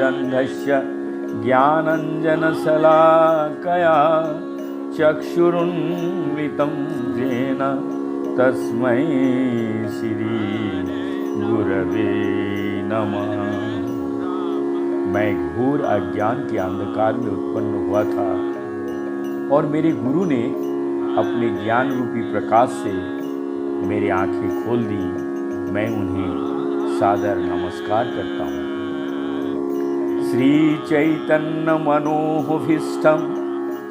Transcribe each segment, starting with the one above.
ज्ञानतिमिरन्धस्य ज्ञानञ्जनशलाकया चक्षुरुन्मिलितं येन तस्मै श्री गुरवे नमः। मैं घोर अज्ञान के अंधकार में उत्पन्न हुआ था और मेरे गुरु ने अपने ज्ञान रूपी प्रकाश से मेरी आंखें खोल दी। मैं उन्हें सादर नमस्कार करता हूँ। श्री चैतन्य मनोभीष्टं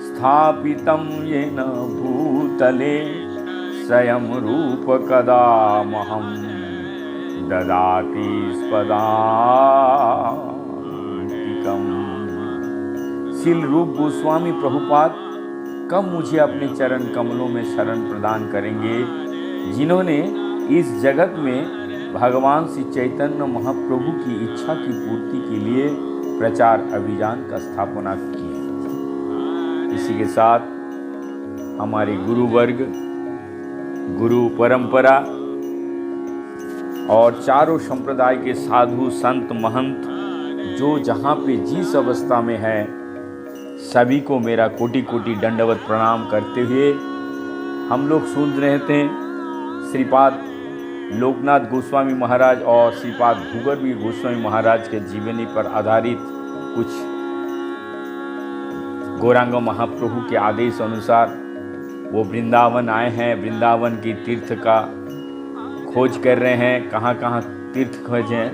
स्थापितं येन भूतले स्वयं रूप कदा महं ददाति स्पदान्तिकम्। श्रील रूप गोस्वामी प्रभुपाद कब मुझे अपने चरण कमलों में शरण प्रदान करेंगे, जिन्होंने इस जगत में भगवान श्री चैतन्य महाप्रभु की इच्छा की पूर्ति के लिए प्रचार अभियान का स्थापना की है। इसी के साथ हमारे गुरु वर्ग, गुरु परंपरा और चारों संप्रदाय के साधु संत महंत जो जहाँ पे जिस अवस्था में है, सभी को मेरा कोटि कोटि दंडवत प्रणाम करते हुए हम लोग सुन रहे थे श्रीपाद लोकनाथ गोस्वामी महाराज और श्रीपाद भूगर्भी गोस्वामी महाराज के जीवनी पर आधारित कुछ गौरांग महाप्रभु के आदेश अनुसार वो वृंदावन आए हैं। वृंदावन की तीर्थ का खोज कर रहे हैं, कहाँ कहाँ तीर्थ खोजे हैं।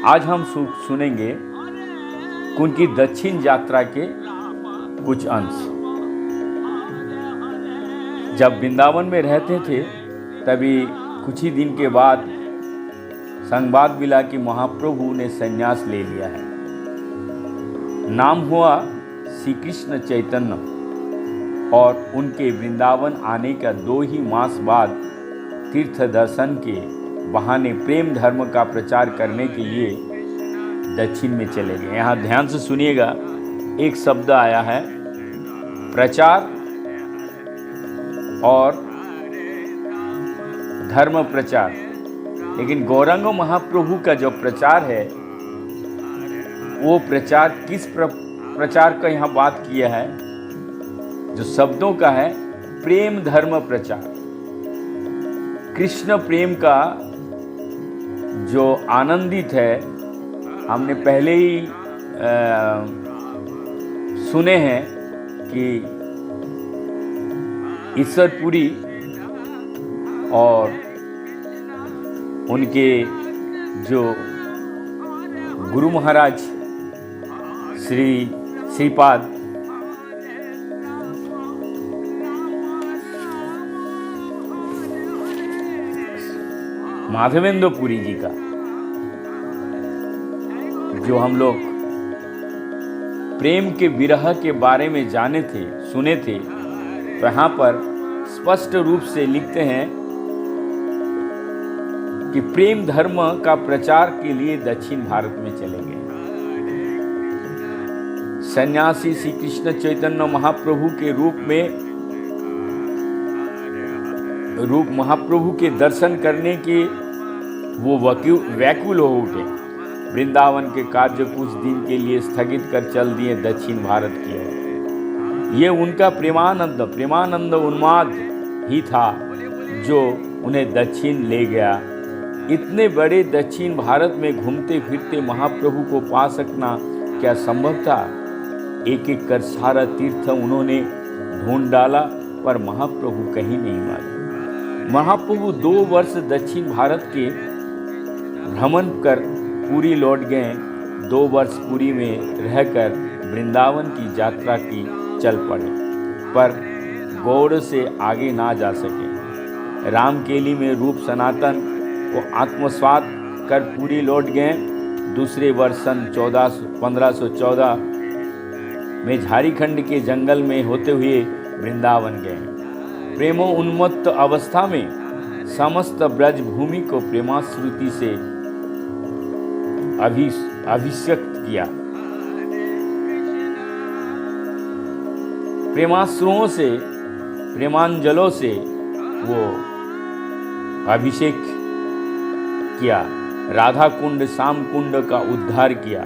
आज हम सुनेंगे उनकी दक्षिण यात्रा के कुछ अंश। जब वृंदावन में रहते थे तभी कुछ ही दिन के बाद संवाद मिला कि महाप्रभु ने संन्यास ले लिया है। नाम हुआ श्री कृष्ण चैतन्य और उनके वृंदावन आने का 2 ही मास बाद तीर्थ दर्शन के बहाने प्रेम धर्म का प्रचार करने के लिए दक्षिण में चले गए। यहाँ ध्यान से सुनिएगा, एक शब्द आया है प्रचार और धर्म प्रचार, लेकिन गौरांग महाप्रभु का जो प्रचार है वो प्रचार किस प्रचार का यहाँ बात किया है, जो शब्दों का है प्रेम धर्म प्रचार। कृष्ण प्रेम का जो आनंदित है, हमने पहले ही सुने हैं कि ईश्वरपुरी और उनके जो गुरु महाराज श्रीपाद माधवेंद्र पुरी जी का जो हम लोग प्रेम के विरह के बारे में जाने थे, सुने थे, तो यहाँ पर स्पष्ट रूप से लिखते हैं कि प्रेम धर्म का प्रचार के लिए दक्षिण भारत में चले गए। सन्यासी श्री कृष्ण चैतन्य महाप्रभु के रूप महाप्रभु के दर्शन करने के वो व्याकुल हो उठे। वृंदावन के कार्य कुछ दिन के लिए स्थगित कर चल दिए दक्षिण भारत की ओर। ये उनका प्रेमानंद उन्माद ही था जो उन्हें दक्षिण ले गया। इतने बड़े दक्षिण भारत में घूमते फिरते महाप्रभु को पा सकना क्या संभव था? एक एक कर सारा तीर्थ उन्होंने ढूंढ डाला, पर महाप्रभु कहीं नहीं मिले। महाप्रभु 2 वर्ष दक्षिण भारत के भ्रमण कर पुरी लौट गए। 2 वर्ष पुरी में रहकर वृंदावन की यात्रा की चल पड़े, पर गौड़ से आगे ना जा सके। रामकेली में रूप सनातन को आत्मसात कर पुरी लौट गए। दूसरे वर्ष सन 1514 में झारखंड के जंगल में होते हुए वृंदावन गए। प्रेमो उन्मत्त अवस्था में समस्त ब्रज भूमि को प्रेमाश्रुति से अभिषेक्त किया। प्रेमाश्रुओं से, प्रेमांजलों से वो अभिषेक किया। राधा कुंड, श्याम कुंड का उद्धार किया।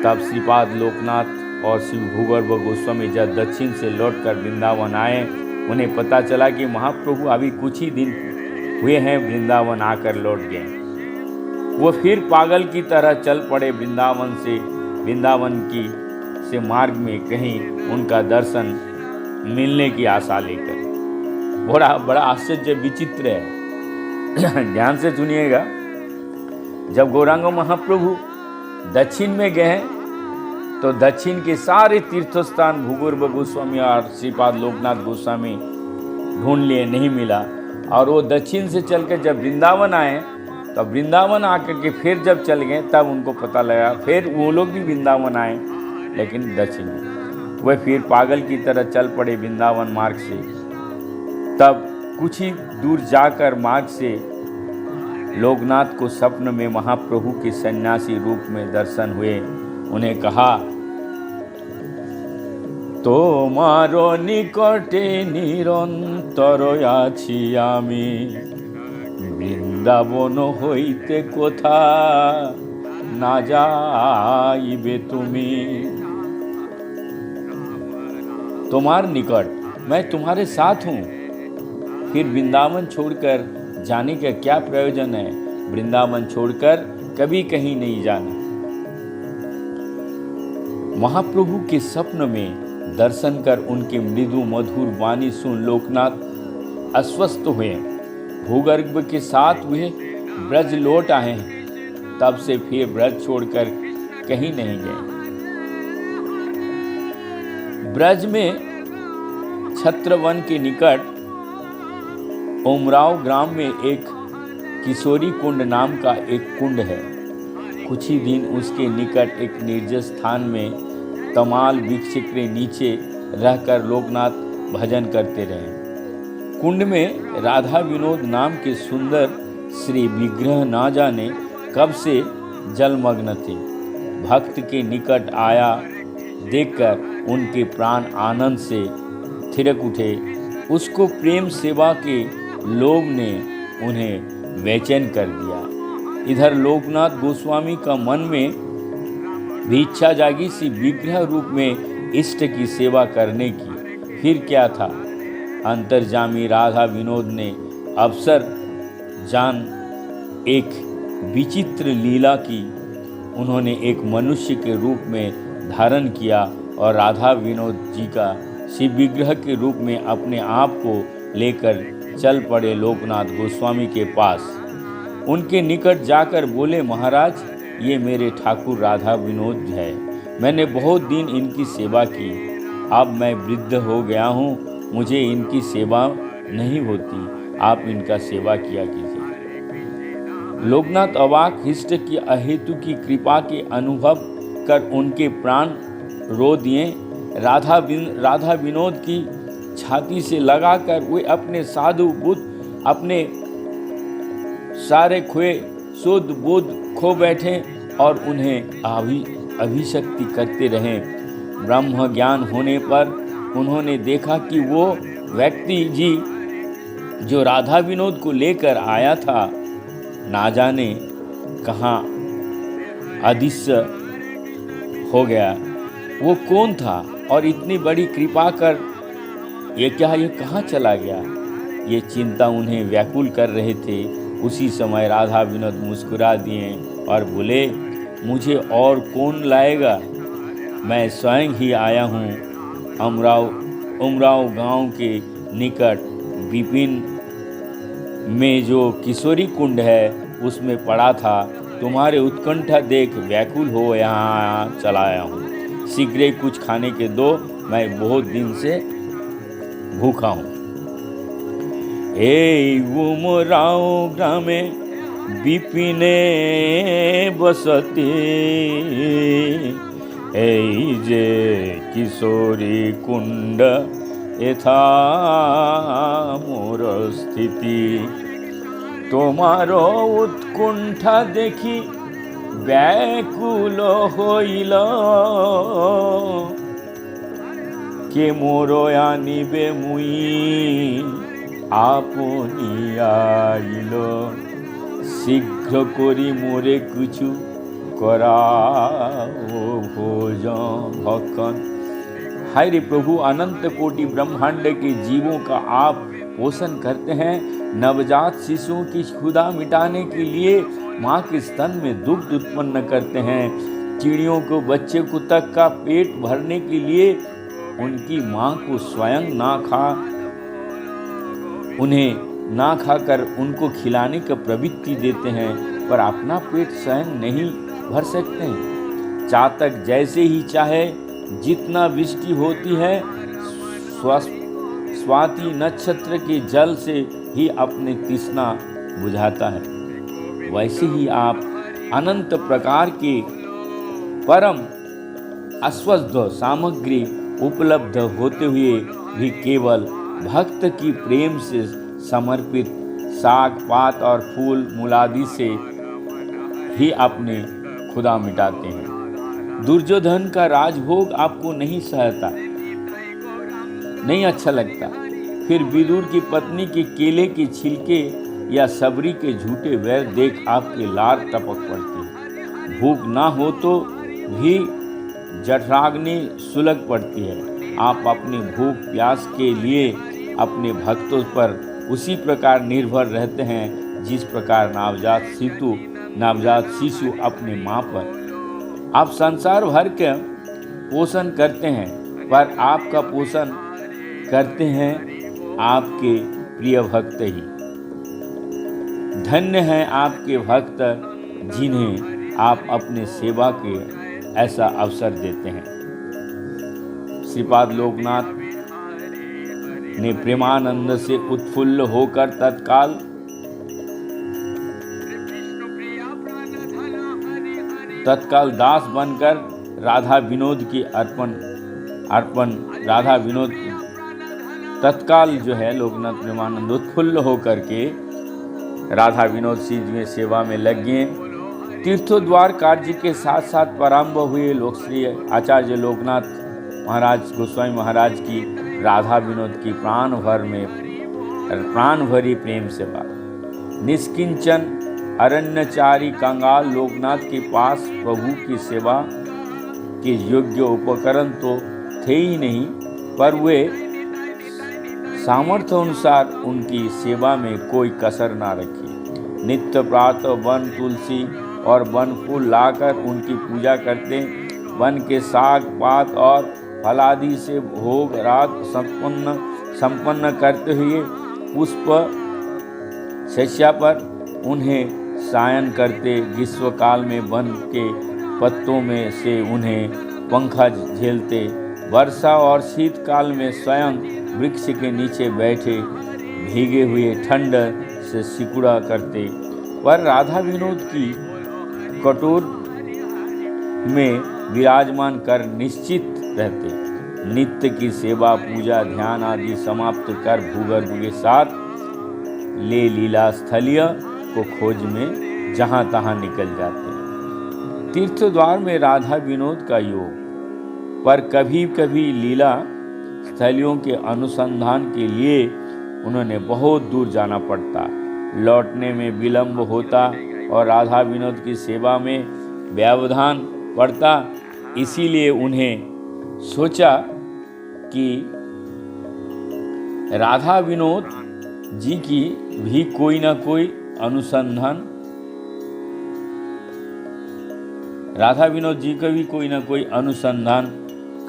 तब श्रीपाद लोकनाथ और श्री भूगर्भ गोस्वामी जब दक्षिण से लौटकर वृंदावन आए, उन्हें पता चला कि महाप्रभु अभी कुछ ही दिन हुए हैं वृंदावन आकर लौट गए। वो फिर पागल की तरह चल पड़े वृंदावन की से मार्ग में कहीं उनका दर्शन मिलने की आशा लेकर। बड़ा आश्चर्य विचित्र है। ध्यान से सुनिएगा। जब गौरांग महाप्रभु दक्षिण में गए तो दक्षिण के सारे तीर्थ स्थान भूगर्भ गोस्वामी और श्रीपाद लोकनाथ गोस्वामी ढूंढ लिए, नहीं मिला। और वो दक्षिण से चलकर जब वृंदावन आए, तब वृंदावन आकर के फिर जब चल गए, तब उनको पता लगा। फिर वो लोग भी वृंदावन आए, लेकिन दक्षिण में। वह फिर पागल की तरह चल पड़े वृंदावन मार्ग से। तब कुछ ही दूर जाकर मार्ग से लोकनाथ को स्वप्न में महाप्रभु के सन्यासी रूप में दर्शन हुए। उन्हें कहा, তোমারো নিকটে নিরন্তর আছি আমি, বৃন্দাবন হইতে কোথা না যাইবে তুমি। तुम्हार निकट, मैं तुम्हारे साथ हूँ, फिर वृंदावन छोड़कर जाने का क्या प्रयोजन है। वृंदावन छोड़कर कभी कहीं नहीं जाना। महाप्रभु के स्वप्न में दर्शन कर उनके मृदु मधुर वाणी सुन लोकनाथ अस्वस्थ हुए। भूगर्भ के साथ वे ब्रज लौट आए हैं। तब से फिर ब्रज छोड़कर कहीं नहीं गए। ब्रज में छत्रवन के निकट उमराव ग्राम में एक किशोरी कुंड नाम का एक कुंड है। कुछ ही दिन उसके निकट एक निर्जन स्थान में तमाल वृक्ष के नीचे रहकर लोकनाथ भजन करते रहे। कुंड में राधा विनोद नाम के सुंदर श्री विग्रह ना जाने कब से जलमग्न थे। भक्त के निकट आया देखकर उनके प्राण आनंद से थिरक उठे। उसको प्रेम सेवा के लोभ ने उन्हें बेचैन कर दिया। इधर लोकनाथ गोस्वामी का मन में भी इच्छा जागी सी विग्रह रूप में इष्ट की सेवा करने की। फिर क्या था, अंतर्जामी राधा विनोद ने अवसर जान एक विचित्र लीला की। उन्होंने एक मनुष्य के रूप में धारण किया और राधा विनोद जी का शिव विग्रह के रूप में अपने आप को लेकर चल पड़े लोकनाथ गोस्वामी के पास। उनके निकट जाकर बोले, महाराज, ये मेरे ठाकुर राधा विनोद है। मैंने बहुत दिन इनकी सेवा की। अब मैं वृद्ध हो गया हूँ, मुझे इनकी सेवा नहीं होती। आप इनका सेवा किया कीजिए। लोकनाथ अवाक हिष्ट की अहेतु की कृपा के अनुभव कर उनके प्राण रो दिए। राधा विनोद की छाती से लगाकर वे अपने साधु बुद्ध अपने सारे खोए शुद्ध बुद्ध खो बैठे और उन्हें अभिशक्ति करते रहे। ब्रह्म ज्ञान होने पर उन्होंने देखा कि वो व्यक्ति जी जो राधा विनोद को लेकर आया था, ना जाने कहाँ अदृश्य हो गया। वो कौन था और इतनी बड़ी कृपा कर ये कहाँ चला गया? ये चिंता उन्हें व्याकुल कर रहे थे। उसी समय राधा विनोद मुस्कुरा दिए और बोले, मुझे और कौन लाएगा, मैं स्वयं ही आया हूँ। उमराव गांव के निकट विपिन में जो किशोरी कुंड है उसमें पड़ा था। तुम्हारे उत्कंठा देख व्याकुल हो यहाँ चला आया हूँ। शीघ्र कुछ खाने के दो, मैं बहुत दिन से भूखा हूँ। এই উমরাও গ্রামে বিপিনে বসতি, এই যে কিশোরী কুণ্ড এথা মোর স্থিতি। তোমার উৎকণ্ঠা দেখি ব্যাকুল হইল, কে মোর আনিবে মুই আপনি আইল। শীঘ্র করি মোরে কিছু कराओ भोजन भक्कन। हाय रे प्रभु, अनंत कोटि ब्रह्मांड के जीवों का आप पोषण करते हैं। नवजात शिशुओं की क्षुधा मिटाने के लिए माँ के स्तन में दुग्ध उत्पन्न करते हैं। चिड़ियों को, बच्चे को तक का पेट भरने के लिए उनकी माँ को स्वयं उन्हें ना खाकर उनको खिलाने का प्रवृत्ति देते हैं, पर अपना पेट स्वयं नहीं भर सकते हैं। चातक जैसे ही चाहे जितना वृष्टि होती है, स्वाति नक्षत्र के जल से ही अपने तृष्णा बुझाता है, वैसे ही आप अनंत प्रकार के परम अस्वस्थ सामग्री उपलब्ध होते हुए भी केवल भक्त की प्रेम से समर्पित साग पात और फूल मूलादि से ही अपने खुदा मिटाते हैं। दुर्योधन का राजभोग आपको नहीं सहता, नहीं अच्छा लगता, फिर विदुर की पत्नी के केले के छिलके या सबरी के झूठे वैर देख आपके लार टपक पड़ती है। भूख ना हो तो भी जठराग्नि सुलग पड़ती है। आप अपने भूख प्यास के लिए अपने भक्तों पर उसी प्रकार निर्भर रहते हैं जिस प्रकार नवजात शिशु अपने माँ पर। आप संसार भर के पोषण करते हैं, पर आपका पोषण करते हैं आपके प्रिय भक्त ही। धन्य हैं आपके भक्त जिन्हें आप अपने सेवा के ऐसा अवसर देते हैं। श्रीपाद लोकनाथ ने प्रेमानंद से उत्फुल्ल होकर तत्काल दास बनकर राधा विनोद की राधा विनोद तत्काल जो है लोकनाथ प्रेमानंद उत्फुल्ल होकर के राधा विनोद सिंह में सेवा में लग गए। तीर्थोद्वार कार्य के साथ साथ प्रारंभ हुए लोकश्री आचार्य लोकनाथ महाराज गोस्वामी महाराज की राधा विनोद की प्राण भरी प्रेम सेवा। निष्किंचन अरण्यचारी कंगाल लोकनाथ के पास प्रभु की सेवा के योग्य उपकरण तो थे ही नहीं, पर वे सामर्थ्य अनुसार उनकी सेवा में कोई कसर ना रखी। नित्य प्रातः वन तुलसी और वन फूल लाकर उनकी पूजा करते, वन के साग पात और फलादि से भोग रात संपन्न करते हुए पुष्प शैया पर उन्हें सायन करते। ग्रीष्मकाल में वन के पत्तों में से उन्हें पंखा झेलते, वर्षा और शीतकाल में स्वयं वृक्ष के नीचे बैठे भीगे हुए ठंड से सिकुड़ा करते। पर राधा विनोद की कटोर में विराजमान कर निश्चित रहते। नित्य की सेवा पूजा ध्यान आदि समाप्त कर भूगर्भ के साथ ले लीला स्थलीय को खोज में जहाँ तहाँ निकल जाते। तीर्थ द्वार में राधा विनोद का योग, पर कभी कभी लीला स्थलियों के अनुसंधान के लिए उन्होंने बहुत दूर जाना पड़ता, लौटने में विलंब होता और राधा विनोद की सेवा में व्यवधान पड़ता। इसीलिए उन्हें सोचा कि राधा विनोद जी की भी कोई ना कोई अनुसंधान, राधा विनोद जी का भी कोई ना कोई अनुसंधान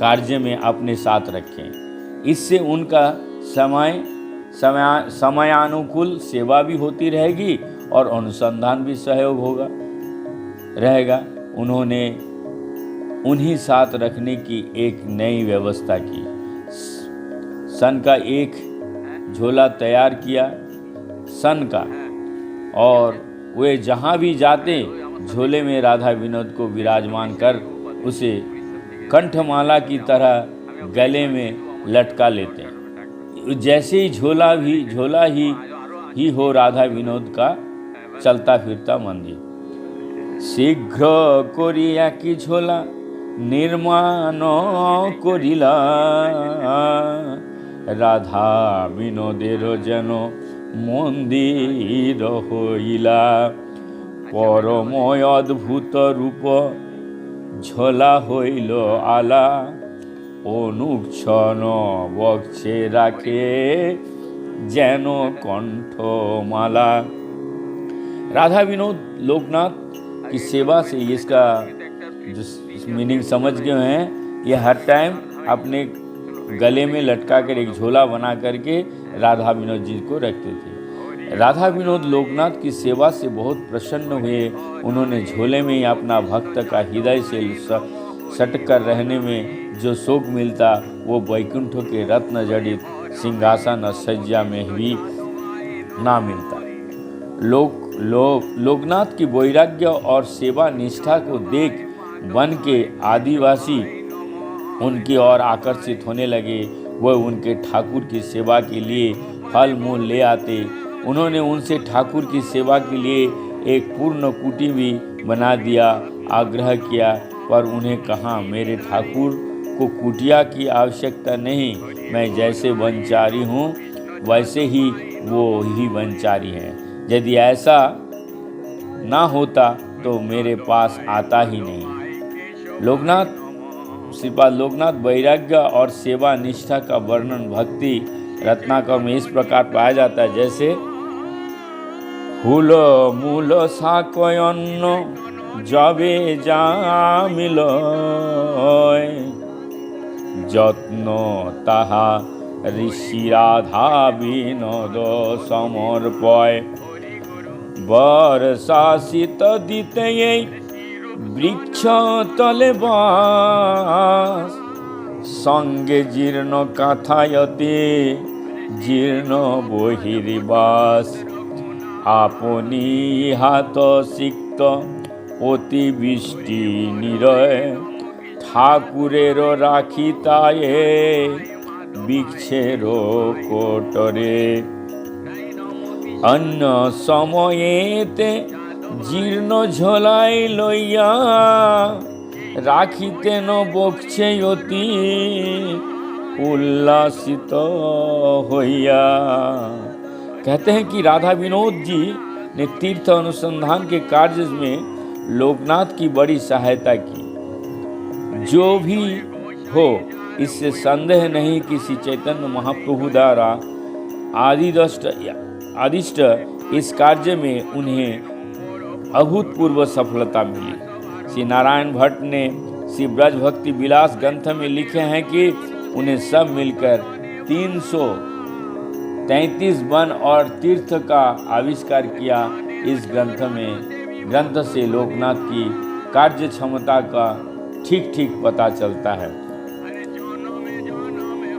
कार्य में अपने साथ रखें। इससे उनका समयानुकूल सेवा भी होती रहेगी और अनुसंधान भी सहयोग रहेगा। उन्होंने उन्हीं साथ रखने की एक नई व्यवस्था की। सन का एक झोला तैयार किया सन का, और वे जहाँ भी जाते झोले में राधा विनोद को विराजमान कर उसे कंठमाला की तरह गले में लटका लेते। जैसे ही झोला ही हो राधा विनोद का चलता फिरता मंदिर। शीघ्र करिया की झोला निर्माण करिला, राधा विनोदेर जेन मंदिर हইলা। परमय अद्भुत रूप झोला हईल आला अनुक्षण बक्षे राखे जेन कंठमाला। राधा विनोद लोकनाथ की सेवा से इसका जो मीनिंग समझ गए हैं, ये हर टाइम अपने गले में लटका कर एक झोला बना करके राधा विनोद जी को रखते थे। राधा विनोद लोकनाथ की सेवा से बहुत प्रसन्न हुए। उन्होंने झोले में ही अपना भक्त का हृदय से सट कर रहने में जो सुख मिलता वो वैकुंठ के रत्न जड़ित सिंहासन और सज्जा में भी ना मिलता। लोकनाथ की वैराग्य और सेवा निष्ठा को देख वन के आदिवासी उनकी ओर आकर्षित होने लगे। वह उनके ठाकुर की सेवा के लिए फल मूल ले आते। उन्होंने उनसे ठाकुर की सेवा के लिए एक पूर्ण कुटी भी बना दिया। आग्रह किया पर उन्हें कहा, मेरे ठाकुर को कुटिया की आवश्यकता नहीं, मैं जैसे वनचारी हूँ वैसे ही वो ही वनचारी हैं। यदि ऐसा ना होता तो मेरे पास आता ही नहीं। श्रीपाद लोकनाथ वैराग्य और सेवा निष्ठा का वर्णन भक्ति रत्नाकर में इस प्रकार पाया जाता है, जैसे हुल मूल साकयन्न जबे जामिल যত্ন তাহা ঋষি রাধা বিনোদ সমর্পয় বর্ষা শীত দিতে এই বৃক্ষ তলে বাস সঙ্গে জীর্ণ কাথায়তে জীর্ণ বহির্বাস আপনি হাত সিক্ত অতিবৃষ্টি নিরয় ঠাকুরের রাখিতায়ে বৃক্ষের কোটরে অন্য সময়েতে জীর্ণ ঝোলাই লইয়া রাখিতেন বক্ষে অতি उल्लासित होइया। कहते हैं कि राधा विनोद जी ने तीर्थ अनुसंधान के कार्य में लोकनाथ की बड़ी सहायता की। जो भी हो, इससे संदेह नहीं कि श्री चैतन्य महाप्रभु द्वारा आदिष्ट इस कार्य में उन्हें अभूतपूर्व सफलता मिली। श्री नारायण भट्ट ने श्री ब्रज भक्ति विलास ग्रंथ में लिखे हैं कि उन्हें सब मिलकर 333 वन और तीर्थ का आविष्कार किया। इस ग्रंथ से लोकनाथ की कार्य क्षमता का ठीक ठीक पता चलता है।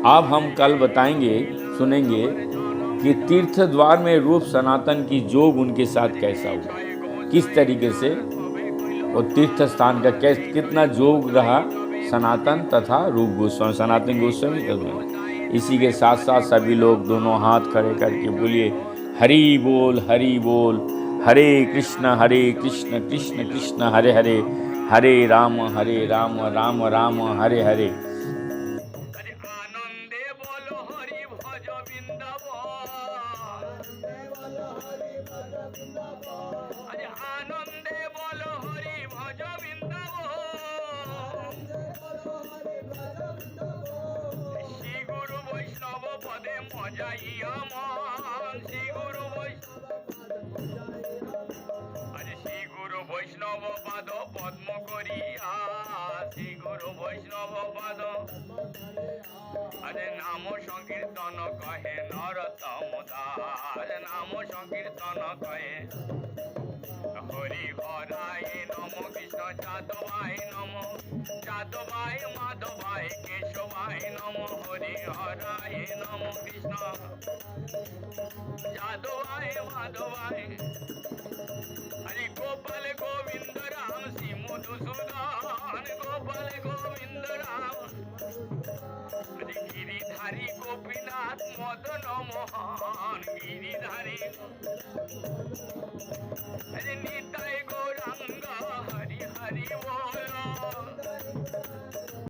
अब हम कल सुनेंगे कि तीर्थ द्वार में रूप सनातन की जोग उनके साथ कैसा हुआ, किस तरीके से वो तीर्थ स्थान का कितना जोग रहा सनातन तथा रूप गोस्वामी, सनातन गोस्वामी का। इसी के साथ साथ सभी लोग दोनों हाथ खड़े करके बोलिए हरि बोल हरे कृष्ण कृष्ण कृष्ण हरे हरे, हरे राम राम राम हरे हरे। বৈষ্ণব পাদ পদ্ম করিয়া শ্রী গুরু বৈষ্ণব পাদ আরে নাম সংকীর্তন কহে নরতম দাস, নাম সংকীর্তন কহে হরি হরায় নম কৃষ্ণ যাদবায় নম যাদবায় মাধবায় কেশবায় নম হরি হরায় নম কৃষ্ণ যাদবায় মাধবায় हरि गोपाल गोविंद राम श्री मधुसूदन गोपाल गोविंद राम हरि गिरिधारी गोपीनाथ मदन मोहन गिरिधारी हरि निताय गौरांग हरि हरि बोलो।